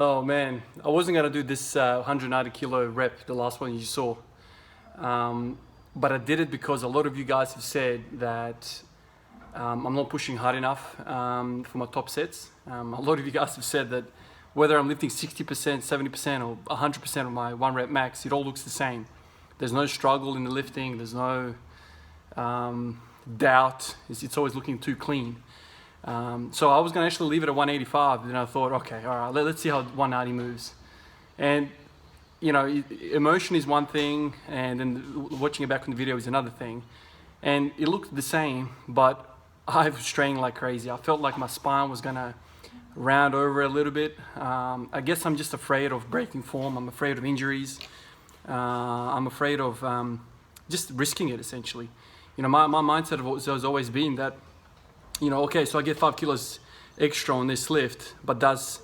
Oh man, I wasn't gonna do this 190 kilo rep, the last one you saw. But I did it because a lot of you guys have said that I'm not pushing hard enough for my top sets. A lot of you guys have said that whether I'm lifting 60%, 70% or 100% of my 1 rep max, it all looks the same. There's no struggle in the lifting, there's no doubt, it's always looking too clean. So I was gonna actually leave it at 185, and I thought, okay, all right, let's see how 190 moves. And you know, emotion is one thing, and then watching it back on the video is another thing. And it looked the same, but I was straining like crazy. I felt like my spine was gonna round over a little bit. I guess I'm just afraid of breaking form. I'm afraid of injuries. I'm afraid of just risking it, essentially. You know, my mindset has always been that, you know, okay, so I get 5 kilos extra on this lift, but does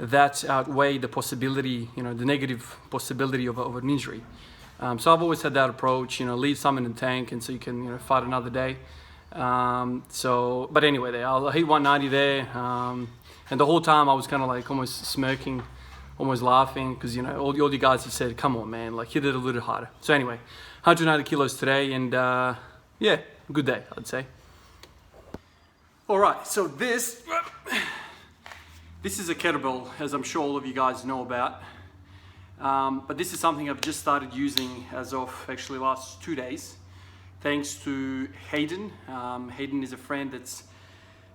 that outweigh the possibility, you know, the negative possibility of an injury? So I've always had that approach, you know, leave some in the tank and so you can, you know, fight another day. But anyway, I'll hit 190 there. And the whole time I was kind of like almost smirking, almost laughing, because, you know, all you guys have said, come on, man, like hit it a little harder. So anyway, 190 kilos today, and yeah, good day, I'd say. All right, so this is a kettlebell, as I'm sure all of you guys know about. But this is something I've just started using as of actually last 2 days, thanks to Hayden. Hayden is a friend that's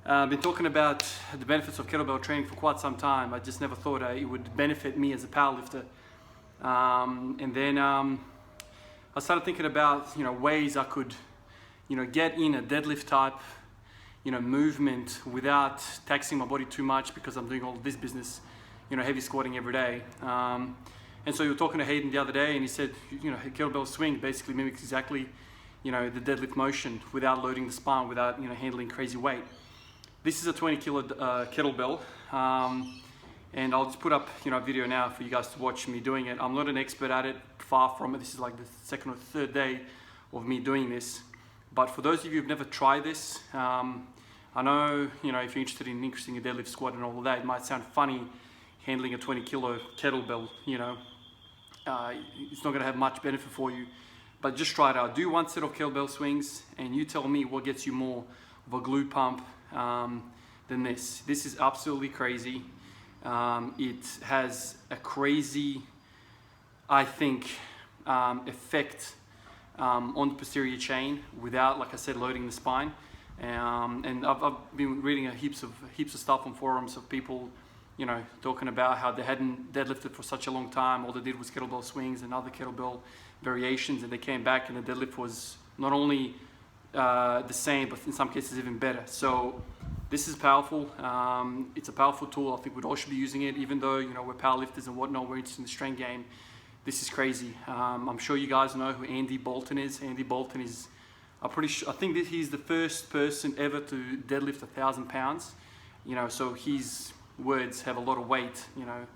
been talking about the benefits of kettlebell training for quite some time. I just never thought it would benefit me as a powerlifter. And then I started thinking about, you know, ways I could, you know, get in a deadlift type, you know, movement without taxing my body too much, because I'm doing all this business, you know, heavy squatting every day. And so you were talking to Hayden the other day, and he said, you know, kettlebell swing basically mimics exactly, you know, the deadlift motion without loading the spine, without, you know, handling crazy weight. This is a 20 kilo kettlebell, and I'll just put up, you know, a video now for you guys to watch me doing it. I'm not an expert at it, far from it. This is like the second or third day of me doing this. But for those of you who've never tried this, I know, you know, if you're interested in increasing your deadlift, squat and all of that, it might sound funny handling a 20 kilo kettlebell, you know. It's not gonna have much benefit for you, but just try it out. Do 1 set of kettlebell swings and you tell me what gets you more of a glute pump than this. This is absolutely crazy. It has a crazy, I think, effect on the posterior chain without, like I said, loading the spine. And I've been reading heaps of stuff on forums of people, you know, talking about how they hadn't deadlifted for such a long time. All they did was kettlebell swings and other kettlebell variations, and they came back and the deadlift was not only the same, but in some cases even better. So this is powerful. It's a powerful tool. I think we all should be using it, even though, you know, we're powerlifters and whatnot, we're interested in the strength game. This is crazy. I'm sure you guys know who Andy Bolton is. Andy Bolton is, I think that he's the first person ever to deadlift 1,000 pounds. You know, so his words have a lot of weight. You know,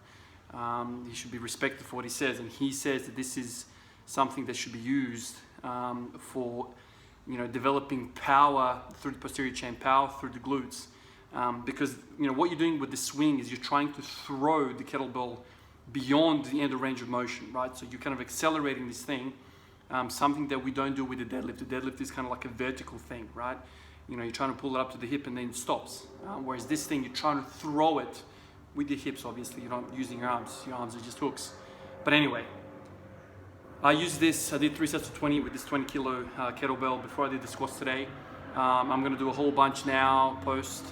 he should be respected for what he says, and he says that this is something that should be used for, you know, developing power through the posterior chain, power through the glutes, because, you know, what you're doing with the swing is you're trying to throw the kettlebell beyond the end of range of motion, right? So you're kind of accelerating this thing. Something that we don't do with the deadlift. The deadlift is kind of like a vertical thing, right? You know, you're trying to pull it up to the hip and then it stops. Whereas this thing, you're trying to throw it with your hips, obviously. You're not using your arms. Your arms are just hooks. But anyway, I used this. I did 3 sets of 20 with this 20 kilo kettlebell before I did the squats today. I'm going to do a whole bunch now, post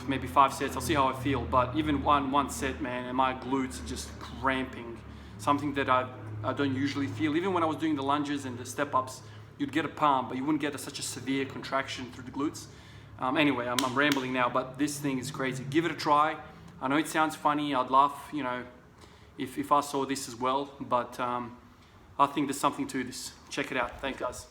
maybe 5 sets. I'll see how I feel. But even one set, man, and my glutes are just cramping. Something that I don't usually feel. Even when I was doing the lunges and the step-ups, you'd get a pump, but you wouldn't get such a severe contraction through the glutes. Anyway, I'm rambling now, but this thing is crazy. Give it a try. I know it sounds funny. I'd laugh, you know, if I saw this as well, but I think there's something to this. Check it out. Thanks, guys.